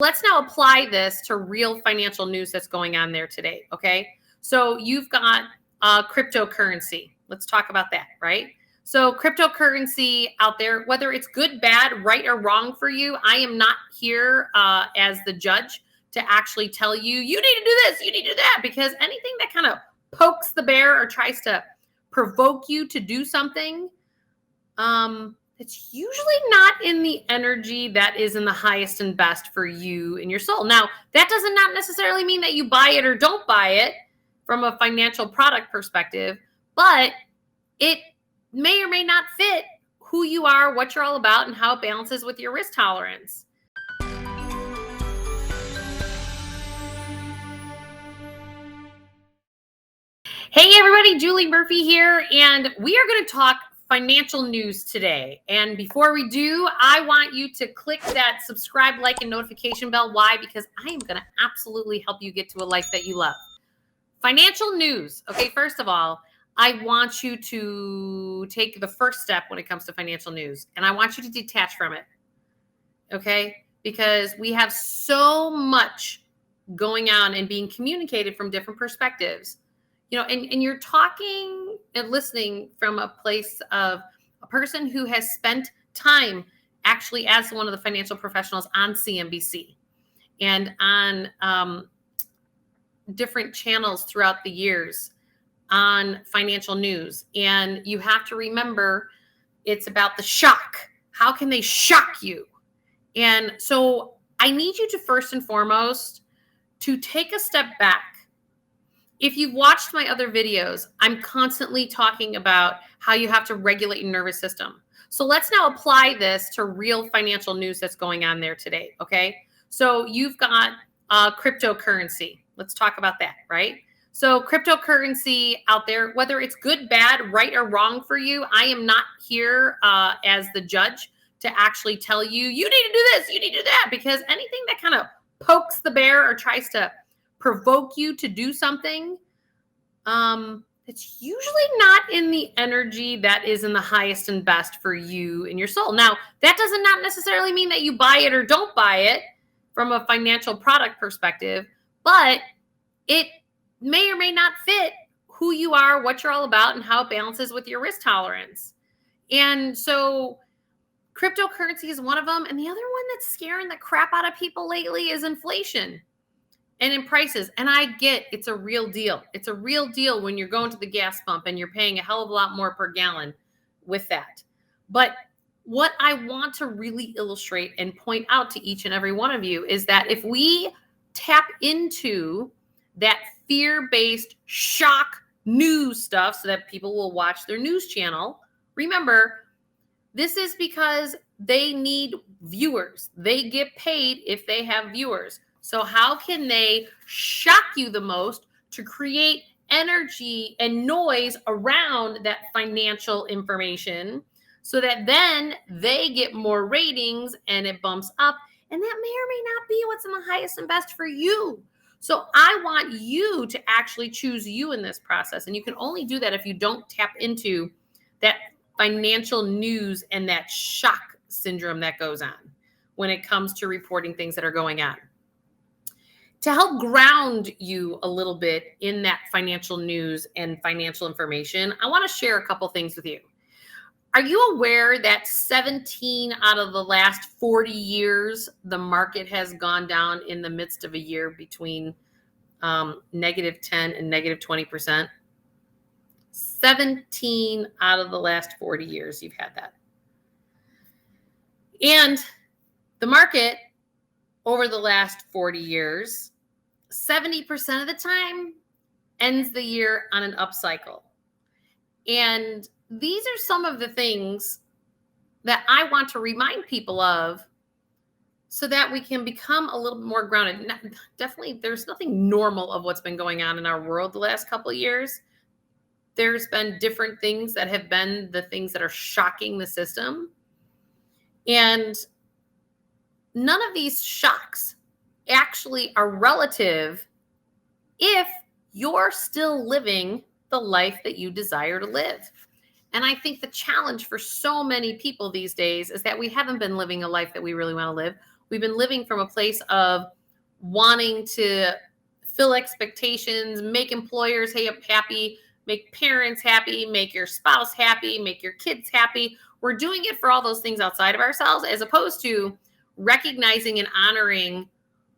Let's now apply this to real financial news that's going on there today, okay? So you've got cryptocurrency. Let's talk about that, right? So cryptocurrency out there, whether it's good, bad, right, or wrong for you, I am not here as the judge to actually tell you, you need to do this, you need to do that, because anything that kind of pokes the bear or tries to provoke you to do something, it's usually not in the energy that is in the highest and best for you and your soul. Now, that does not necessarily mean that you buy it or don't buy it from a financial product perspective, but it may or may not fit who you are, what you're all about, and how it balances with your risk tolerance. Hey everybody, Julie Murphy here, and we are going to talk financial news today. And before we do, I want you to click that subscribe, like, and notification bell. Why? Because I am going to absolutely help you get to a life that you love. Financial news. Okay, first of all, I want you to take the first step when it comes to financial news, and I want you to detach from it. Okay? Because we have so much going on and being communicated from different perspectives. You know, and you're talking and listening from a place of a person who has spent time actually as one of the financial professionals on CNBC and on different channels throughout the years on financial news. And you have to remember, it's about the shock. How can they shock you? And so I need you to first and foremost to take a step back. If you've watched my other videos, I'm constantly talking about how you have to regulate your nervous system. So let's now apply this to real financial news that's going on there today, okay? So you've got cryptocurrency. Let's talk about that, right? So cryptocurrency out there, whether it's good, bad, right, or wrong for you, I am not here as the judge to actually tell you, you need to do this, you need to do that, because anything that kind of pokes the bear or tries to provoke you to do something, it's usually not in the energy that is in the highest and best for you and your soul. Now, that does not necessarily mean that you buy it or don't buy it from a financial product perspective, but it may or may not fit who you are, what you're all about, and how it balances with your risk tolerance. And so cryptocurrency is one of them. And the other one that's scaring the crap out of people lately is inflation. And in prices, and I get it's a real deal. It's a real deal when you're going to the gas pump and you're paying a hell of a lot more per gallon with that. But what I want to really illustrate and point out to each and every one of you is that if we tap into that fear-based shock news stuff so that people will watch their news channel, remember, this is because they need viewers. They get paid if they have viewers. So how can they shock you the most to create energy and noise around that financial information so that then they get more ratings and it bumps up? And that may or may not be what's in the highest and best for you. So I want you to actually choose you in this process. And you can only do that if you don't tap into that financial news and that shock syndrome that goes on when it comes to reporting things that are going on. To help ground you a little bit in that financial news and financial information, I want to share a couple things with you. Are you aware that 17 out of the last 40 years, the market has gone down in the midst of a year between negative 10 and negative 20%? 17 out of the last 40 years you've had that. And the market over the last 40 years, 70% of the time ends the year on an upcycle. And these are some of the things that I want to remind people of so that we can become a little bit more grounded. Definitely, there's nothing normal of what's been going on in our world the last couple of years. There's been different things that have been the things that are shocking the system. And none of these shocks actually are relative if you're still living the life that you desire to live. And I think the challenge for so many people these days is that we haven't been living a life that we really want to live. We've been living from a place of wanting to fill expectations, make employers happy, make parents happy, make your spouse happy, make your kids happy. We're doing it for all those things outside of ourselves, as opposed to recognizing and honoring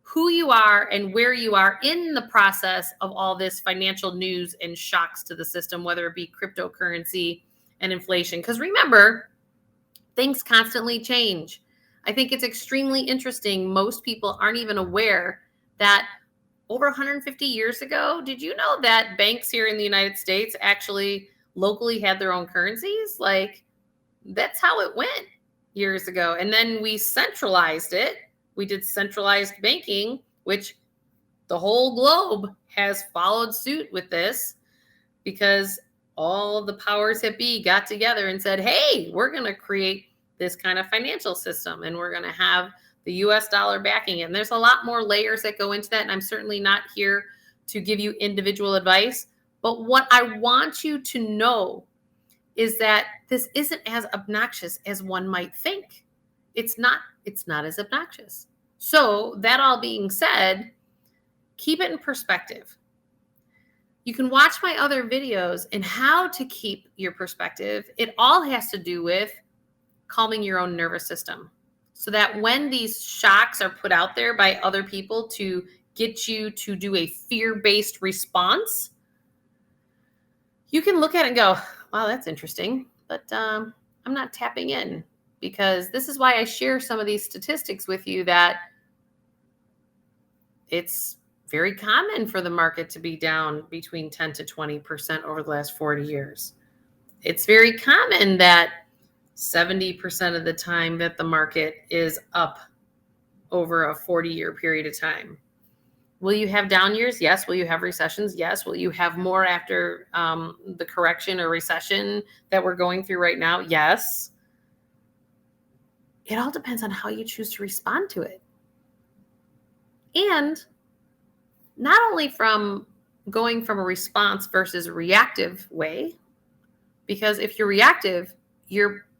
who you are and where you are in the process of all this financial news and shocks to the system, whether it be cryptocurrency and inflation. Because remember, things constantly change. I think it's extremely interesting. Most people aren't even aware that over 150 years ago, did you know that banks here in the United States actually locally had their own currencies? Like, that's how it went years ago. And then we centralized it. We did centralized banking, which the whole globe has followed suit with this, because all of the powers that be got together and said, hey, we're going to create this kind of financial system, and we're going to have the US dollar backing it. And there's a lot more layers that go into that. And I'm certainly not here to give you individual advice. But what I want you to know is that this isn't as obnoxious as one might think. It's not as obnoxious. So that all being said, keep it in perspective. You can watch my other videos and how to keep your perspective. It all has to do with calming your own nervous system, so that when these shocks are put out there by other people to get you to do a fear-based response, you can look at it and go, wow, that's interesting, but I'm not tapping in, because this is why I share some of these statistics with you, that it's very common for the market to be down between 10 to 20% over the last 40 years. It's very common that 70% of the time that the market is up over a 40-year period of time. Will you have down years? Yes. Will you have recessions? Yes. Will you have more after the correction or recession that we're going through right now? Yes. It all depends on how you choose to respond to it. And not only from going from a response versus a reactive way, because if you're reactive,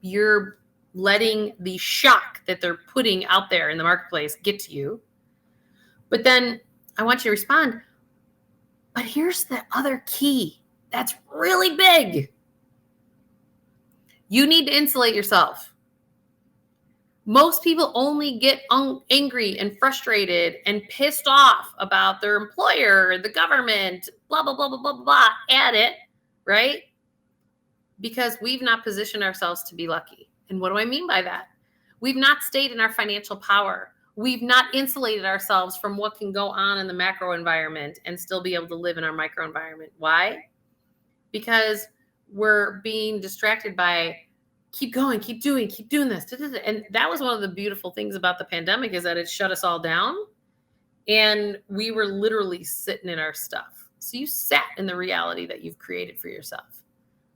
you're letting the shock that they're putting out there in the marketplace get to you. But then I want you to respond. But here's the other key that's really big. You need to insulate yourself. Most people only get angry and frustrated and pissed off about their employer, the government, blah, blah, blah, blah, blah, blah, at it, right? Because we've not positioned ourselves to be lucky. And what do I mean by that? We've not stayed in our financial power. We've not insulated ourselves from what can go on in the macro environment and still be able to live in our micro environment. Why? Because we're being distracted by keep going, keep doing this. And that was one of the beautiful things about the pandemic, is that it shut us all down and we were literally sitting in our stuff. So you sat in the reality that you've created for yourself,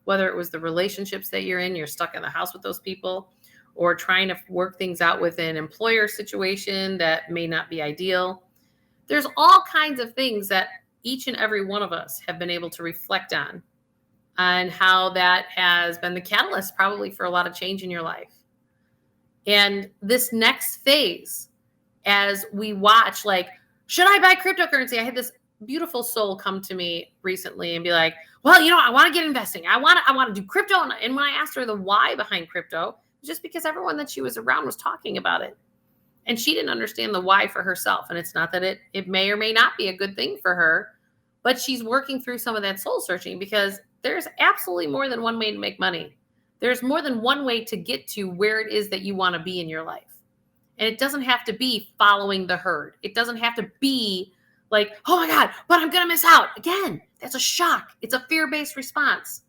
whether it was the relationships that you're stuck in the house with those people, or trying to work things out with an employer situation that may not be ideal. There's all kinds of things that each and every one of us have been able to reflect on how that has been the catalyst probably for a lot of change in your life. And this next phase, as we watch, like, should I buy cryptocurrency? I had this beautiful soul come to me recently and be like, well, I want to get investing. I want to do crypto. And when I asked her the why behind crypto, just because everyone that she was around was talking about it. And she didn't understand the why for herself. And it's not that it may or may not be a good thing for her, but she's working through some of that soul searching, because there's absolutely more than one way to make money. There's more than one way to get to where it is that you want to be in your life. And it doesn't have to be following the herd. It doesn't have to be like, oh my God, but I'm going to miss out. Again, that's a shock. It's a fear-based response.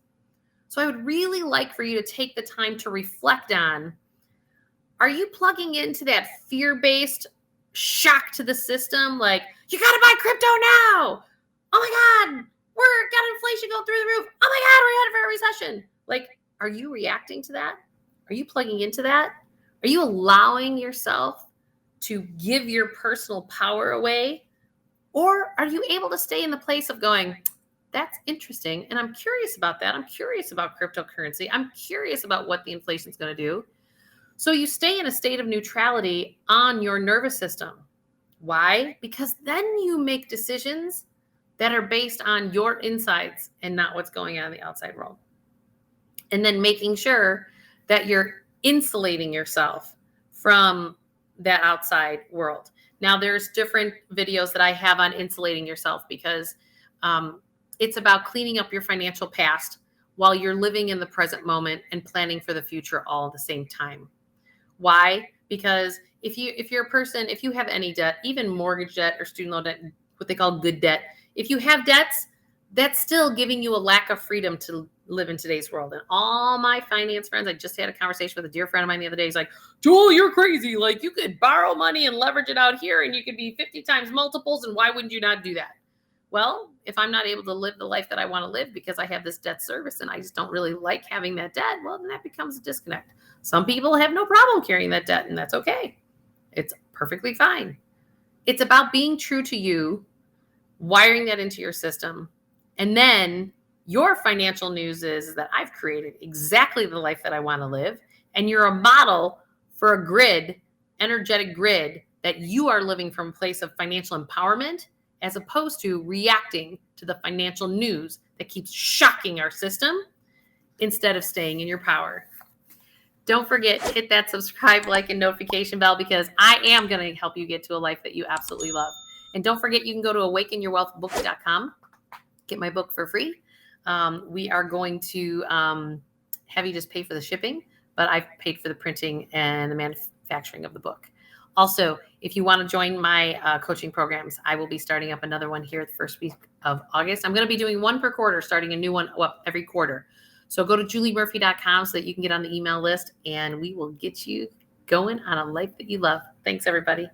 So I would really like for you to take the time to reflect on, are you plugging into that fear-based shock to the system? Like, you got to buy crypto now. Oh my God, we're got inflation going through the roof. Oh my God, we're headed for a recession. Like, are you reacting to that? Are you plugging into that? Are you allowing yourself to give your personal power away? Or are you able to stay in the place of going, that's interesting, and I'm curious about that. I'm curious about cryptocurrency. I'm curious about what the inflation is going to do. So you stay in a state of neutrality on your nervous system. Why? Because then you make decisions that are based on your insides and not what's going on in the outside world. And then making sure that you're insulating yourself from that outside world. Now, there's different videos that I have on insulating yourself because it's about cleaning up your financial past while you're living in the present moment and planning for the future all at the same time. Why? Because if you're a person, if you have any debt, even mortgage debt or student loan debt, what they call good debt, if you have debts, that's still giving you a lack of freedom to live in today's world. And all my finance friends, I just had a conversation with a dear friend of mine the other day. He's like, Joel, you're crazy. Like, you could borrow money and leverage it out here and you could be 50 times multiples. And why wouldn't you not do that? Well, if I'm not able to live the life that I want to live because I have this debt service and I just don't really like having that debt, well, then that becomes a disconnect. Some people have no problem carrying that debt, and that's okay. It's perfectly fine. It's about being true to you, wiring that into your system, and then your financial news is that I've created exactly the life that I want to live, and you're a model for a grid, energetic grid, that you are living from a place of financial empowerment as opposed to reacting to the financial news that keeps shocking our system instead of staying in your power. Don't forget, hit that subscribe, like, and notification bell because I am going to help you get to a life that you absolutely love. And don't forget, you can go to awakenyourwealthbook.com, get my book for free. We are going to have you just pay for the shipping, but I've paid for the printing and the manufacturing of the book. Also, if you want to join my coaching programs, I will be starting up another one here the first week of August. I'm going to be doing one per quarter, starting a new one every quarter. So go to juliemurphy.com so that you can get on the email list and we will get you going on a life that you love. Thanks, everybody.